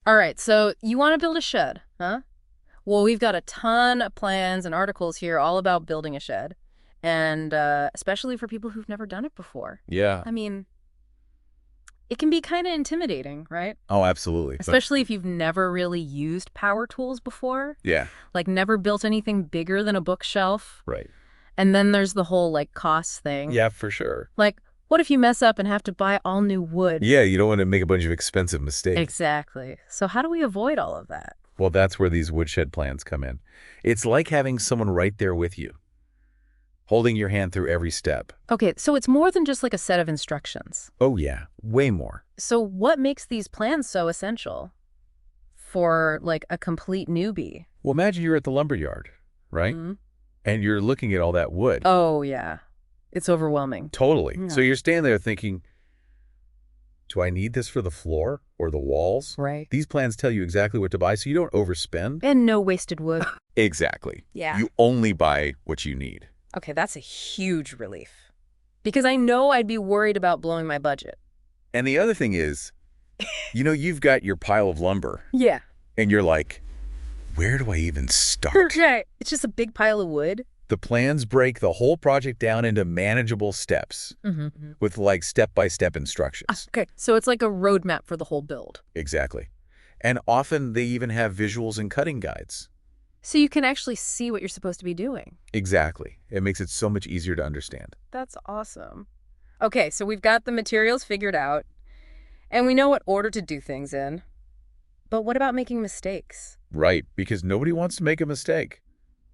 All right, so you want to build a shed, huh? Well, we've got a ton of plans and articles here all about building a shed, and especially for people who've never done it before. Yeah. I mean, it can be kind of intimidating, right? Oh, absolutely. But Especially if you've never really used power tools before, yeah, like never built anything bigger than a bookshelf. right. And then there's the whole, like, cost thing. Yeah, for sure. Like, what if you mess up and have to buy all new wood? Yeah, you don't want to make a bunch of expensive mistakes. Exactly. So how do we avoid all of that? Well, that's where these woodshed plans come in. It's like having someone right there with you, holding your hand through every step. Okay, so it's more than just like a set of instructions. Oh, yeah, way more. So what makes these plans so essential for, like, a complete newbie? Well, imagine you're at the lumber yard, right? Mhm. And you're looking at all that wood. Oh, yeah. It's overwhelming. Totally. Yeah. So you're standing there thinking, do I need this for the floor or the walls? Right. These plans tell you exactly what to buy so you don't overspend. And no wasted wood. Exactly. Yeah. You only buy what you need. Okay, that's a huge relief. Because I know I'd be worried about blowing my budget. And the other thing is, you've got your pile of lumber Yeah. and you're like, where do I even start? Okay. It's just a big pile of wood. The plans break the whole project down into manageable steps Mm-hmm. with like step-by-step instructions. Okay, so it's like a roadmap for the whole build. Exactly. And often they even have visuals and cutting guides. So you can actually see what you're supposed to be doing. Exactly. It makes it so much easier to understand. That's awesome. Okay, so we've got the materials figured out, and we know what order to do things in. But what about making mistakes? Right, because nobody wants to make a mistake,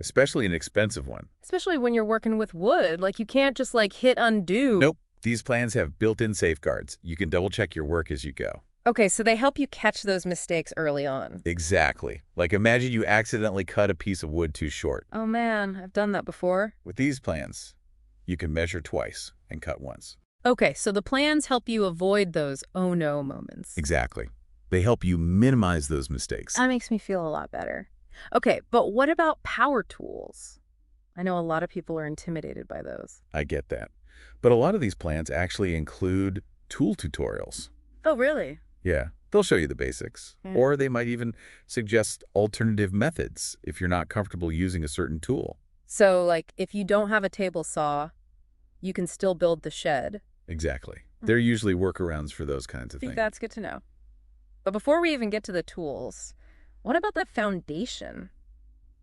especially an expensive one. Especially when you're working with wood. Like, you can't just, like, hit undo. Nope. These plans have built-in safeguards. You can double-check your work as you go. Okay, so they help you catch those mistakes early on. Exactly. Like imagine you accidentally cut a piece of wood too short. Oh, man, I've done that before. With these plans, you can measure twice and cut once. Okay, so the plans help you avoid those oh no moments. Exactly. They help you minimize those mistakes. That makes me feel a lot better. Okay, but what about power tools? I know a lot of people are intimidated by those. I get that. But a lot of these plans actually include tool tutorials. Oh, really? Yeah, they'll show you the basics. Yeah. Or they might even suggest alternative methods if you're not comfortable using a certain tool. So, like, if you don't have a table saw, you can still build the shed. Exactly. There are usually workarounds for those kinds of I think things. that's good to know. But before we even get to the tools, what about that foundation?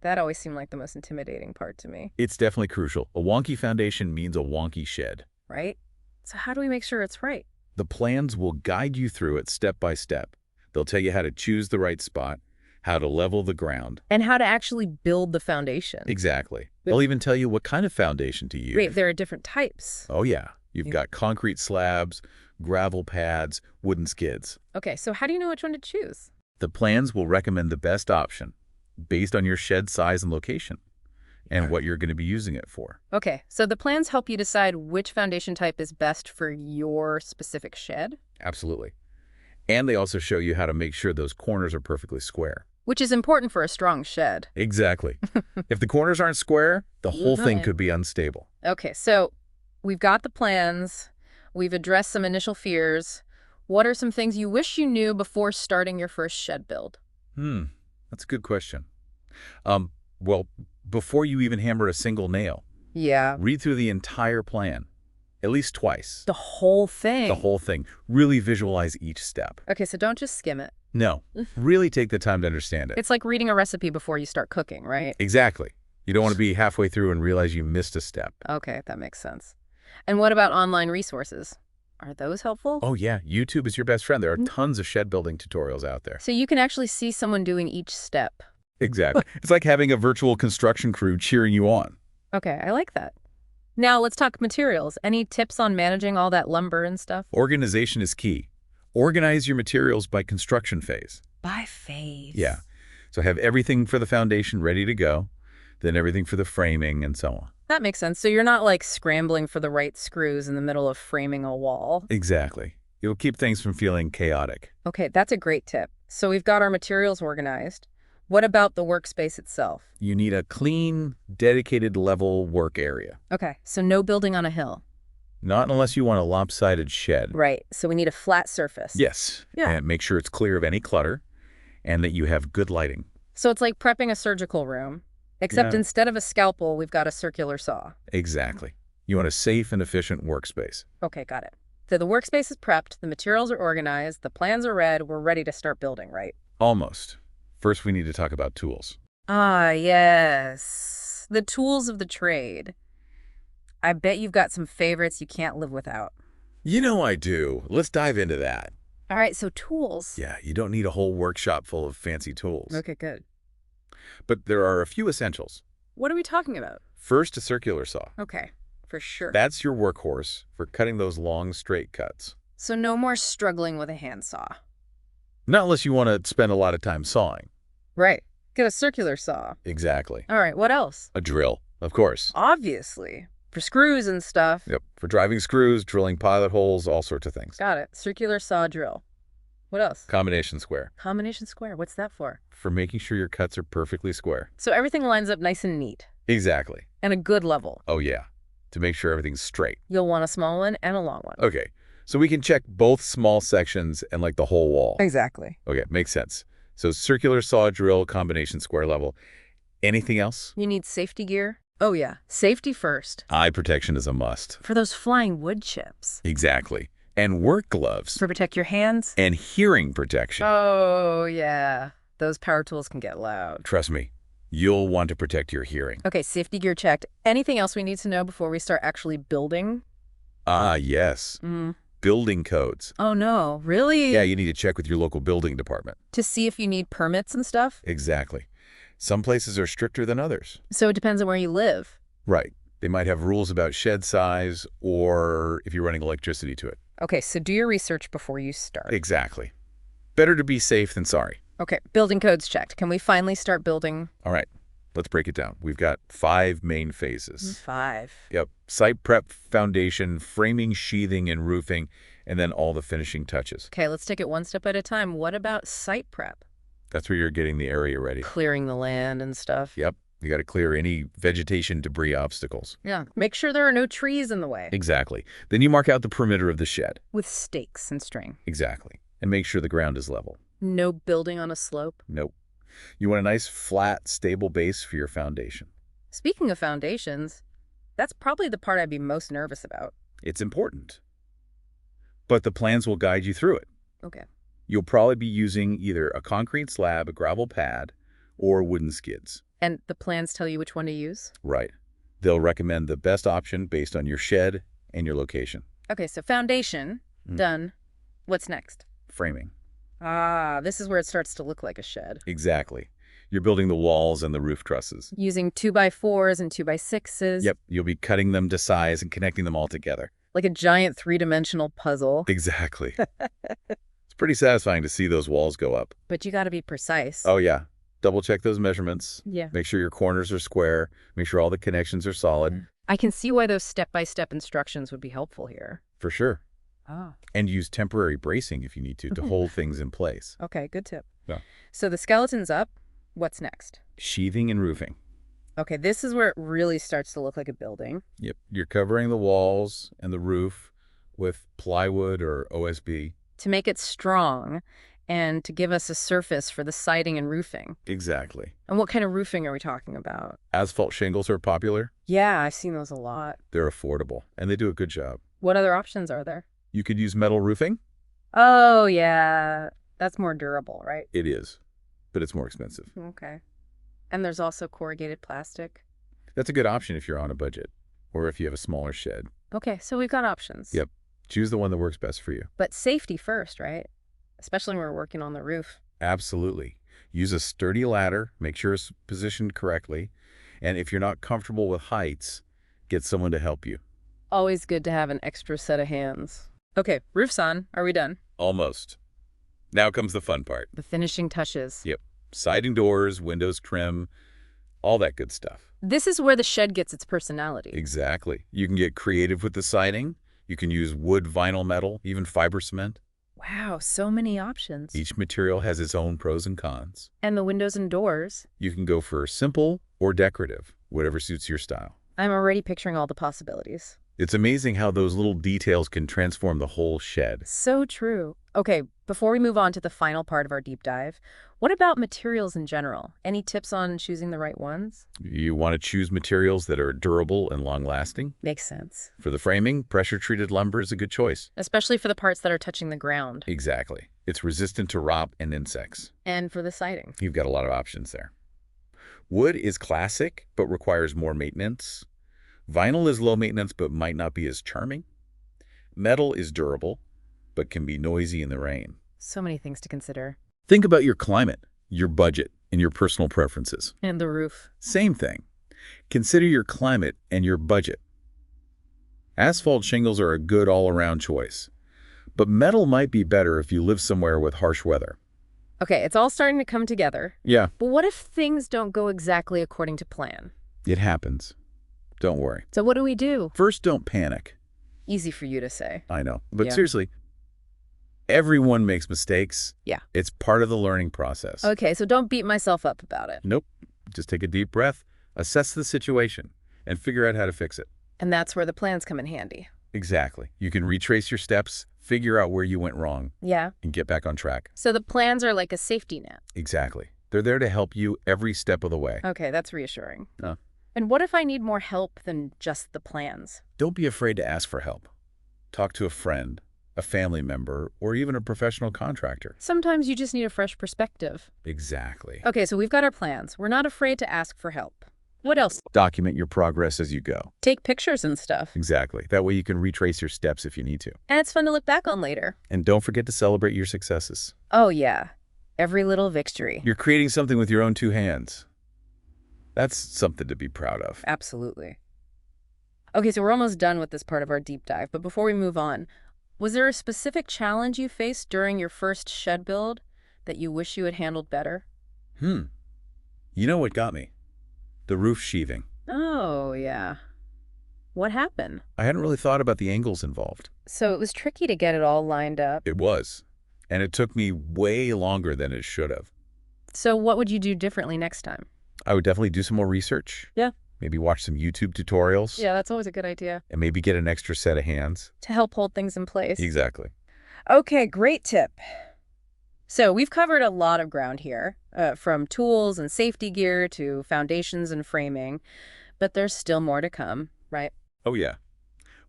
That always seemed like the most intimidating part to me, It's definitely crucial. A wonky foundation means a wonky shed. right? So how do we make sure it's right? The plans will guide you through it step by step. They'll tell you how to choose the right spot, how to level the ground. And how to actually build the foundation. Exactly. They'll even tell you what kind of foundation to use. Wait, there are different types. Oh, yeah. You've Yeah. got concrete slabs, gravel pads, wooden skids. Okay, so how do you know which one to choose? The plans will recommend the best option based on your shed size and location and what you're going to be using it for. Okay, so the plans help you decide which foundation type is best for your specific shed, Absolutely. And they also show you how to make sure those corners are perfectly square. which is important for a strong shed. Exactly. If the corners aren't square, the whole thing Right. could be unstable. Okay, so we've got the plans. We've addressed some initial fears. What are some things you wish you knew before starting your first shed build? That's a good question. Well, before you even hammer a single nail, Yeah. read through the entire plan, at least twice. The whole thing. The whole thing. Really visualize each step. Okay, so don't just skim it. No, really take the time to understand it. It's like reading a recipe before you start cooking, right? Exactly. You don't want to be halfway through and realize you missed a step. Okay, that makes sense. And what about online resources? Are those helpful? Oh yeah, YouTube is your best friend. There are tons of shed building tutorials out there. So you can actually see someone doing each step. Exactly. It's like having a virtual construction crew cheering you on. Okay, I like that. Now let's talk materials. Any tips on managing all that lumber and stuff? Organization is key. Organize your materials by construction phase. By phase. Yeah. So have everything for the foundation ready to go, then everything for the framing and so on. That makes sense. So you're not like scrambling for the right screws in the middle of framing a wall. Exactly. It'll keep things from feeling chaotic. Okay, that's a great tip. So we've got our materials organized. What about the workspace itself? You need a clean, dedicated level work area. Okay, so no building on a hill. Not unless you want a lopsided shed. Right, so we need a flat surface. Yes. Yeah. And make sure it's clear of any clutter. and that you have good lighting. So it's like prepping a surgical room, except Yeah, instead of a scalpel, we've got a circular saw. exactly. You want a safe and efficient workspace. Okay, got it. So the workspace is prepped, the materials are organized, the plans are read, we're ready to start building, right? Almost. First, we need to talk about tools. Ah, yes. The tools of the trade. I bet you've got some favorites you can't live without. You know I do. Let's dive into that. All right, so tools. Yeah, you don't need a whole workshop full of fancy tools. Okay, good. But there are a few essentials. What are we talking about? First, a circular saw. Okay, for sure. That's your workhorse for cutting those long, straight cuts. So no more struggling with a handsaw. Not unless you want to spend a lot of time sawing. Right. Get a circular saw. Exactly. All right, what else? A drill, of course. Obviously. For screws and stuff. Yep, for driving screws, drilling pilot holes, all sorts of things. Got it. Circular saw drill. What else? Combination square, Combination square. What's that for? for making sure your cuts are perfectly square. So everything lines up nice and neat. Exactly. And a good level. Oh yeah, to make sure everything's straight. You'll want a small one and a long one. Okay, so we can check both small sections and like the whole wall. Exactly. Okay, makes sense. So circular saw drill, combination square level. Anything else? You need safety gear? Oh yeah, safety first. Eye protection is a must. For those flying wood chips. Exactly. And work gloves. To protect your hands? And hearing protection. Oh yeah, those power tools can get loud. Trust me, you'll want to protect your hearing. Okay, safety gear checked. Anything else we need to know before we start actually building? Ah, yes. Building codes. Oh no, really? Yeah, you need to check with your local building department. To see if you need permits and stuff? Exactly. Some places are stricter than others. So it depends on where you live. Right. They might have rules about shed size or if you're running electricity to it. Okay, so do your research before you start. Exactly. Better to be safe than sorry. Okay, building codes checked. Can we finally start building? All right, let's break it down. We've got 5 main phases. 5. Yep. Site prep, foundation, framing, sheathing, and roofing, and then all the finishing touches. Okay, let's take it one step at a time. What about site prep? That's where you're getting the area ready. Clearing the land and stuff. Yep. You got to clear any vegetation debris obstacles. Yeah, make sure there are no trees in the way. Exactly. Then you mark out the perimeter of the shed. With stakes and string. Exactly. And make sure the ground is level. No building on a slope. Nope. You want a nice, flat, stable base for your foundation. Speaking of foundations, that's probably the part I'd be most nervous about. It's important. But the plans will guide you through it. Okay. You'll probably be using either a concrete slab, a gravel pad, or wooden skids. And the plans tell you which one to use? Right. They'll recommend the best option based on your shed and your location. Okay, so foundation, done. What's next? Framing. Ah, this is where it starts to look like a shed. Exactly. You're building the walls and the roof trusses. Using 2x4s and 2x6s. Yep, you'll be cutting them to size and connecting them all together. Like a giant 3-dimensional puzzle. Exactly. It's pretty satisfying to see those walls go up. But you gotta be precise. Oh, yeah. Double check those measurements. Yeah. Make sure your corners are square. Make sure all the connections are solid. I can see why those step-by-step instructions would be helpful here. For sure. Oh. And use temporary bracing if you need to hold things in place. Okay, good tip. Yeah. So the skeleton's up. What's next? Sheathing and roofing. Okay, this is where it really starts to look like a building. Yep. You're covering the walls and the roof with plywood or OSB. To make it strong and to give us a surface for the siding and roofing. Exactly. And what kind of roofing are we talking about? Asphalt shingles are popular. Yeah, I've seen those a lot. They're affordable, and they do a good job. What other options are there? You could use metal roofing. Oh, yeah. That's more durable, right? It is, but it's more expensive. Okay. And there's also corrugated plastic. That's a good option if you're on a budget or if you have a smaller shed. Okay, so we've got options. Yep. Choose the one that works best for you. But safety first, right? Especially when we're working on the roof. Absolutely. Use a sturdy ladder. Make sure it's positioned correctly. And if you're not comfortable with heights, get someone to help you. Always good to have an extra set of hands. Okay, roof's on. Are we done? Almost. Now comes the fun part. The finishing touches. Yep. Siding doors, windows trim, all that good stuff. This is where the shed gets its personality. Exactly. You can get creative with the siding. You can use wood, vinyl, metal, even fiber cement. Wow, so many options. Each material has its own pros and cons. And the windows and doors. You can go for simple or decorative, whatever suits your style. I'm already picturing all the possibilities. It's amazing how those little details can transform the whole shed. So true. Okay, before we move on to the final part of our deep dive, what about materials in general? Any tips on choosing the right ones? You want to choose materials that are durable and long-lasting. Makes sense. For the framing, pressure-treated lumber is a good choice. Especially for the parts that are touching the ground. Exactly. It's resistant to rot and insects. And for the siding. You've got a lot of options there. Wood is classic, but requires more maintenance. Vinyl is low maintenance, but might not be as charming. Metal is durable, but can be noisy in the rain. So many things to consider. Think about your climate, your budget, and your personal preferences. And the roof. Same thing. Consider your climate and your budget. Asphalt shingles are a good all-around choice, but metal might be better if you live somewhere with harsh weather. Okay, it's all starting to come together. Yeah, But what if things don't go exactly according to plan? it happens. Don't worry. So what do we do? First, don't panic. Easy for you to say. I know. But Yeah. seriously, everyone makes mistakes. Yeah. It's part of the learning process. Okay, so don't beat myself up about it. Nope. Just take a deep breath, assess the situation, and figure out how to fix it. And that's where the plans come in handy. Exactly. You can retrace your steps, figure out where you went wrong, Yeah. and get back on track. So the plans are like a safety net. Exactly. They're there to help you every step of the way. Okay, that's reassuring. Oh. And what if I need more help than just the plans? Don't be afraid to ask for help. Talk to a friend, a family member, or even a professional contractor. Sometimes you just need a fresh perspective. Exactly. Okay, so we've got our plans. We're not afraid to ask for help. What else? Document your progress as you go. Take pictures and stuff. Exactly. That way you can retrace your steps if you need to. And it's fun to look back on later. And don't forget to celebrate your successes. Oh, yeah. Every little victory. You're creating something with your own two hands. That's something to be proud of. Absolutely. Okay, so we're almost done with this part of our deep dive, but before we move on, was there a specific challenge you faced during your first shed build that you wish you had handled better? You know what got me? The roof sheathing. Oh, yeah. What happened? I hadn't really thought about the angles involved. So it was tricky to get it all lined up. It was. And it took me way longer than it should have. So what would you do differently next time? I would definitely do some more research. Yeah. Maybe watch some YouTube tutorials. Yeah, that's always a good idea. And maybe get an extra set of hands. To help hold things in place. Exactly. Okay, great tip. So we've covered a lot of ground here, from tools and safety gear to foundations and framing, but there's still more to come, right? Oh, yeah.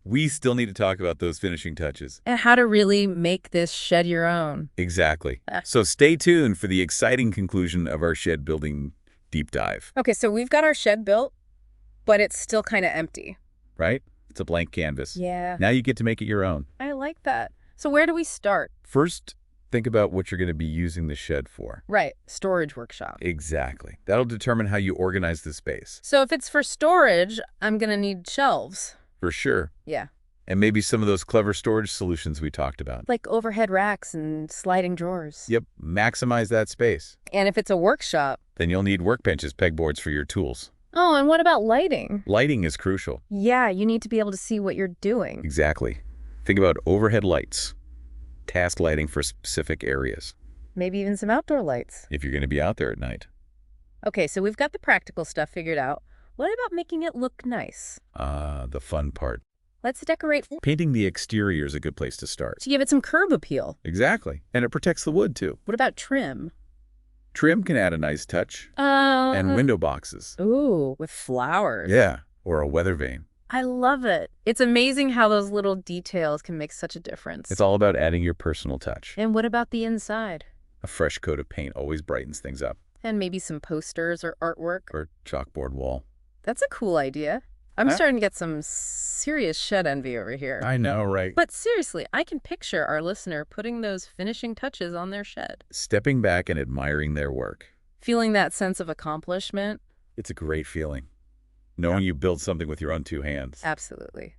We still need to talk about those finishing touches. And how to really make this shed your own. Exactly. Ah. So stay tuned for the exciting conclusion of our shed building deep dive, Okay, so we've got our shed built, but it's still kind of empty. right? It's a blank canvas. Yeah, Now you get to make it your own. I like that. So where do we start? First, think about what you're going to be using the shed for. Right, storage workshop. Exactly. That'll determine how you organize the space. So if it's for storage, I'm going to need shelves. For sure. Yeah, And maybe some of those clever storage solutions we talked about. like overhead racks and sliding drawers. Yep. Maximize that space. And if it's a workshop. Then you'll need workbenches, pegboards for your tools. Oh, and what about lighting? Lighting is crucial. Yeah, you need to be able to see what you're doing. Exactly. Think about overhead lights, task lighting for specific areas, Maybe even some outdoor lights. if you're going to be out there at night. Okay, so we've got the practical stuff figured out. What about making it look nice? The fun part. Let's decorate Painting the exterior is a good place to start. to give it some curb appeal. Exactly. And it protects the wood, too. What about trim? Trim can add a nice touch. And window boxes. Ooh, with flowers. Yeah. Or a weather vane. I love it. It's amazing how those little details can make such a difference. It's all about adding your personal touch. And what about the inside? A fresh coat of paint always brightens things up. And maybe some posters or artwork. Or chalkboard wall. That's a cool idea. I'm Huh? starting to get some serious shed envy over here. I know, right? But seriously, I can picture our listener putting those finishing touches on their shed. Stepping back and admiring their work. Feeling that sense of accomplishment. It's a great feeling. Knowing you built something with your own two hands. Absolutely.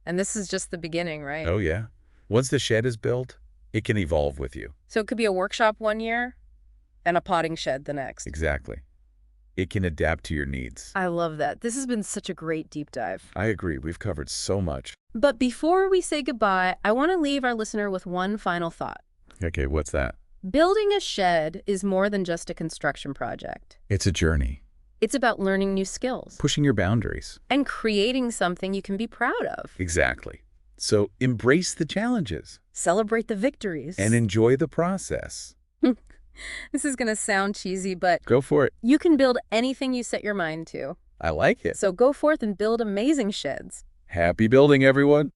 And this is just the beginning, right? Oh, yeah. Once the shed is built, it can evolve with you. So it could be a workshop one year and a potting shed the next. Exactly. It can adapt to your needs. I love that. This has been such a great deep dive. I agree. We've covered so much. But before we say goodbye, I want to leave our listener with one final thought. Okay, what's that? Building a shed is more than just a construction project. It's a journey. It's about learning new skills Pushing your boundaries. and creating something you can be proud of. Exactly. So embrace the challenges Celebrate the victories. and enjoy the process. This is going to sound cheesy, but Go for it. you can build anything you set your mind to. I like it. So go forth and build amazing sheds. Happy building, everyone.